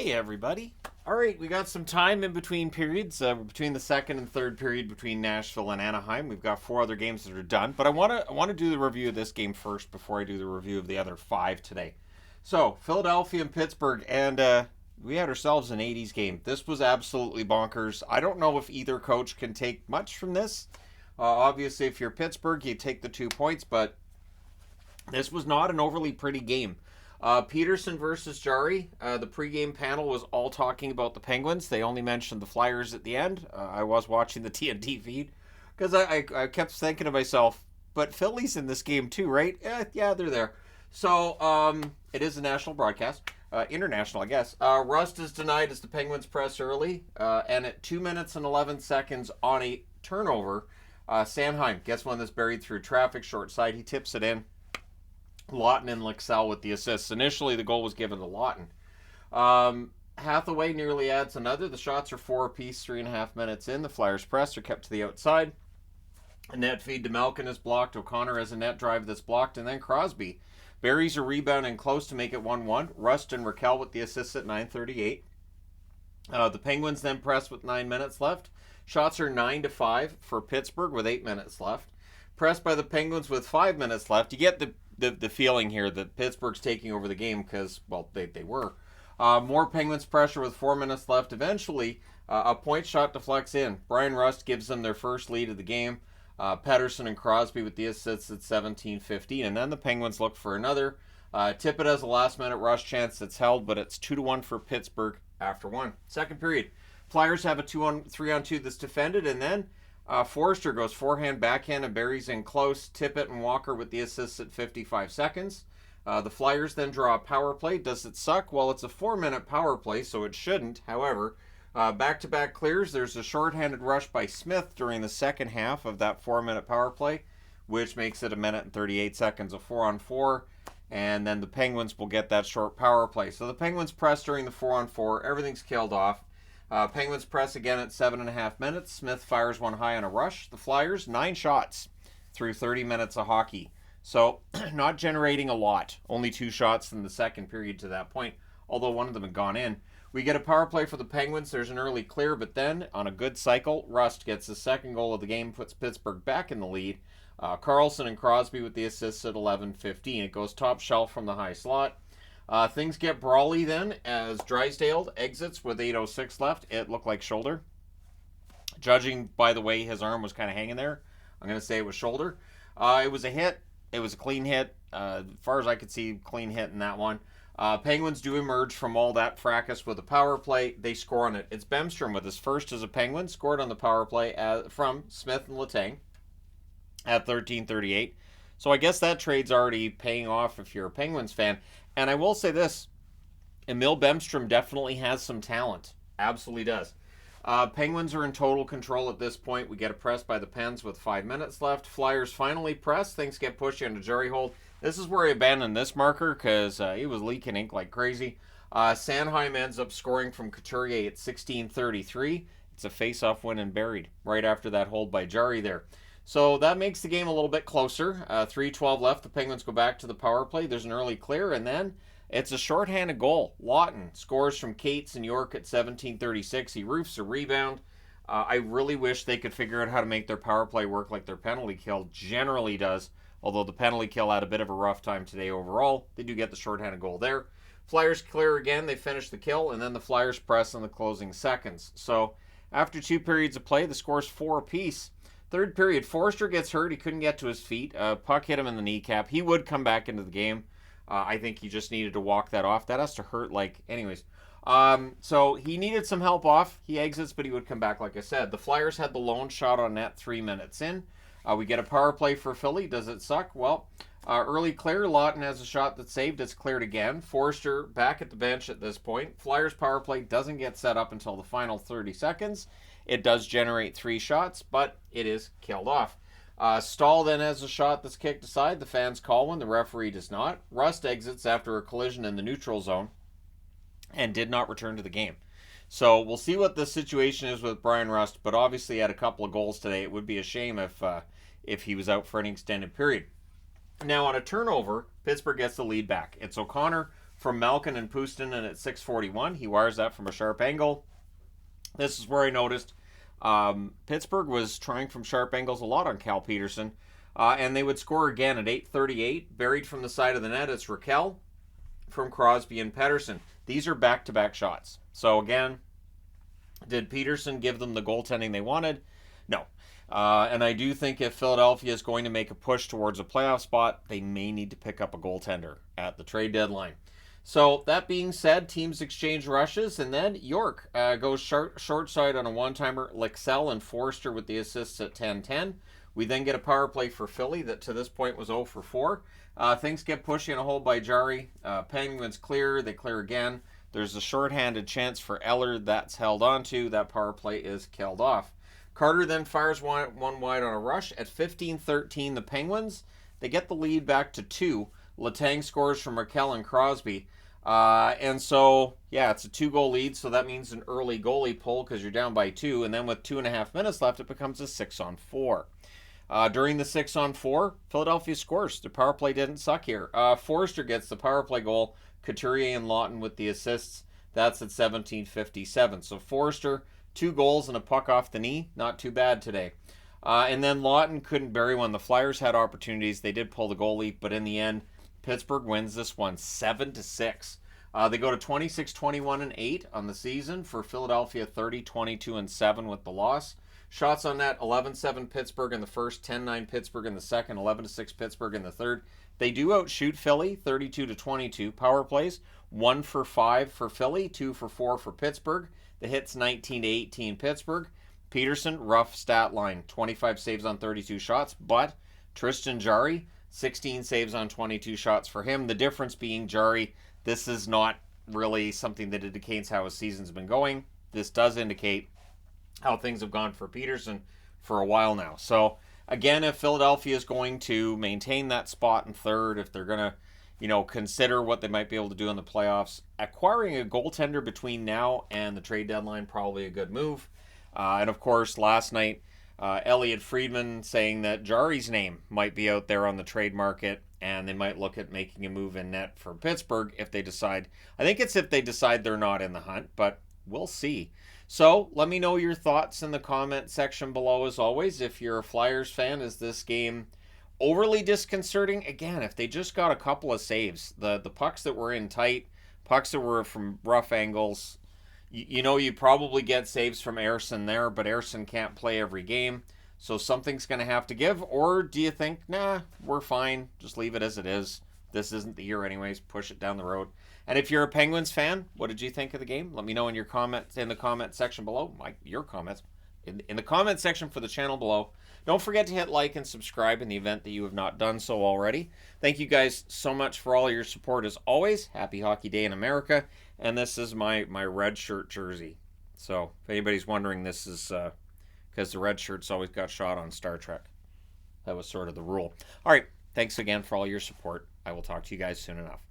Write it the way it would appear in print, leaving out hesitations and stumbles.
Hey, everybody. All right, we got some time in between periods, between the second and third period between Nashville and Anaheim. We've got 4 other games that are done, but I want to do the review of this game first before I do the review of the other 5 today. So, Philadelphia and Pittsburgh, and we had ourselves an 80s game. This was absolutely bonkers. I don't know if either coach can take much from this. Obviously, if you're Pittsburgh, you take the 2 points, but this was not an overly pretty game. Peterson versus Jarry. The pregame panel was all talking about the Penguins. They only mentioned the Flyers at the end. I was watching the TNT feed because I kept thinking to myself, but Philly's in this game too, right? Yeah, they're there. So it is a national broadcast. International, I guess. Rust is denied as the Penguins press early. And at 2 minutes and 11 seconds on a turnover, Sanheim gets one that's buried through traffic, short side. He tips it in. Lawton and Lexell with the assists. Initially, the goal was given to Lawton. Hathaway nearly adds another. The shots are 4 apiece, 3.5 minutes in. The Flyers press are kept to the outside. A net feed to Malkin is blocked. O'Connor has a net drive that's blocked. And then Crosby buries a rebound and close to make it 1-1. Rust and Raquel with the assists at 9:38. The Penguins then press with 9 minutes left. Shots are 9-5 for Pittsburgh with 8 minutes left. Pressed by the Penguins with 5 minutes left. You get the feeling here that Pittsburgh's taking over the game because, well, they were. More Penguins pressure with 4 minutes left. Eventually, a point shot deflects in. Brian Rust gives them their first lead of the game. Pettersson and Crosby with the assists at 17:15. And then the Penguins look for another. Tippett has a last-minute rush chance that's held, but it's 2-1 for Pittsburgh after 1. Second period. Flyers have a 3-on-2 that's defended, and then Forrester goes forehand, backhand, and buries in close. Tippett and Walker with the assists at 55 seconds. The Flyers then draw a power play. Does it suck? Well, it's a 4-minute power play, so it shouldn't. However, back-to-back clears. There's a shorthanded rush by Smith during the second half of that 4-minute power play, which makes it 1 minute and 38 seconds of 4-on-4. And then the Penguins will get that short power play. So the Penguins press during the 4-on-4. Everything's killed off. Penguins press again at 7.5 minutes. Smith fires one high on a rush. The Flyers, 9 shots through 30 minutes of hockey. So, not generating a lot. Only 2 shots in the second period to that point, although one of them had gone in. We get a power play for the Penguins. There's an early clear, but then, on a good cycle, Rust gets the second goal of the game, puts Pittsburgh back in the lead. Carlson and Crosby with the assists at 11:15. It goes top shelf from the high slot. Things get brawly then as Drysdale exits with 8:06 left. It looked like shoulder. Judging by the way his arm was kind of hanging there, I'm going to say it was shoulder. It was a hit. It was a clean hit. As far as I could see, clean hit in that one. Penguins do emerge from all that fracas with a power play. They score on it. It's Bemstrom with his first as a Penguin, scored on the power play from Smith and Letang at 13:38. So I guess that trade's already paying off if you're a Penguins fan. And I will say this, Emil Bemstrom definitely has some talent. Absolutely does. Penguins are in total control at this point. We get a press by the Pens with 5 minutes left. Flyers finally press. Things get pushed into jury hold. This is where I abandoned this marker because he was leaking ink like crazy. Sanheim ends up scoring from Couturier at 16:33. It's a face-off win and buried right after that hold by Jarry there. So that makes the game a little bit closer. 3:12 left. The Penguins go back to the power play. There's an early clear, and then it's a shorthanded goal. Lawton scores from Cates and York at 17:36. He roofs a rebound. I really wish they could figure out how to make their power play work like their penalty kill generally does, although the penalty kill had a bit of a rough time today overall. They do get the shorthanded goal there. Flyers clear again. They finish the kill, and then the Flyers press in the closing seconds. So after 2 periods of play, the score's 4 apiece. Third period, Forrester gets hurt. He couldn't get to his feet. Puck hit him in the kneecap. He would come back into the game. I think he just needed to walk that off. That has to hurt anyways. So he needed some help off. He exits, but he would come back, like I said. The Flyers had the lone shot on net 3 minutes in. We get a power play for Philly. Does it suck? Well, early clear. Lawton has a shot that's saved. It's cleared again. Forrester back at the bench at this point. Flyers power play doesn't get set up until the final 30 seconds. It does generate 3 shots, but it is killed off. Stahl then has a shot that's kicked aside. The fans call one. The referee does not. Rust exits after a collision in the neutral zone and did not return to the game. So we'll see what the situation is with Brian Rust, but obviously he had a couple of goals today. It would be a shame if he was out for an extended period. Now on a turnover, Pittsburgh gets the lead back. It's O'Connor from Malkin and Pustonen at 6:41. He wires that from a sharp angle. This is where I noticed Pittsburgh was trying from sharp angles a lot on Cal Petersen. And they would score again at 8:38. Buried from the side of the net, it's Raquel from Crosby and Pettersson. These are back-to-back shots. So again, did Peterson give them the goaltending they wanted? No. And I do think if Philadelphia is going to make a push towards a playoff spot, they may need to pick up a goaltender at the trade deadline. So that being said, teams exchange rushes, and then York goes short side on a one-timer. Lexell and Forster with the assists at 10-10. We then get a power play for Philly that to this point was 0 for 4. Things get pushy in a hole by Jari. Penguins clear. They clear again. There's a shorthanded chance for Eller. That's held onto. That power play is killed off. Carter then fires one wide on a rush. At 15-13, the Penguins, they get the lead back to 2. Letang scores from Raquel and Crosby. And so, yeah, it's a 2-goal lead, so that means an early goalie pull because you're down by 2. And then with 2.5 minutes left, it becomes a 6-on-4. During the 6-on-4, Philadelphia scores. The power play didn't suck here. Forster gets the power play goal. Couturier and Lawton with the assists. That's at 17:57. So Forster, 2 goals and a puck off the knee. Not too bad today. And then Lawton couldn't bury one. The Flyers had opportunities. They did pull the goalie, but in the end, Pittsburgh wins this one 7-6. They go to 26-21-8 on the season. For Philadelphia, 30-22-7 with the loss. Shots on net, 11-7 Pittsburgh in the first, 10-9 Pittsburgh in the second, 11-6 Pittsburgh in the third. They do outshoot Philly, 32-22. Power plays, 1 for 5 for Philly, 2 for 4 for Pittsburgh. The hits, 19-18 Pittsburgh. Peterson, rough stat line, 25 saves on 32 shots, but Tristan Jarry, 16 saves on 22 shots for him. The difference being Jarry, this is not really something that indicates how his season's been going. This does indicate how things have gone for Peterson for a while now. So again, if Philadelphia is going to maintain that spot in third, if they're going to, consider what they might be able to do in the playoffs, acquiring a goaltender between now and the trade deadline, probably a good move. And of course, last night, Elliot Friedman saying that Jarry's name might be out there on the trade market, and they might look at making a move in net for Pittsburgh if they decide. I think it's if they decide they're not in the hunt, but we'll see. So let me know your thoughts in the comment section below as always. If you're a Flyers fan, is this game overly disconcerting? Again, if they just got a couple of saves, the pucks that were in tight, pucks that were from rough angles, you probably get saves from Ersson there, but Ersson can't play every game. So something's going to have to give. Or do you think, nah, we're fine, just leave it as it is. This isn't the year anyways, push it down the road. And if you're a Penguins fan, what did you think of the game? Let me know in your comments in the comment section below. Your comments in the comment section for the channel below. Don't forget to hit like and subscribe in the event that you have not done so already. Thank you guys so much for all your support as always. Happy Hockey Day in America. And this is my red shirt jersey. So if anybody's wondering, this is because the red shirts always got shot on Star Trek. That was sort of the rule. All right. Thanks again for all your support. I will talk to you guys soon enough.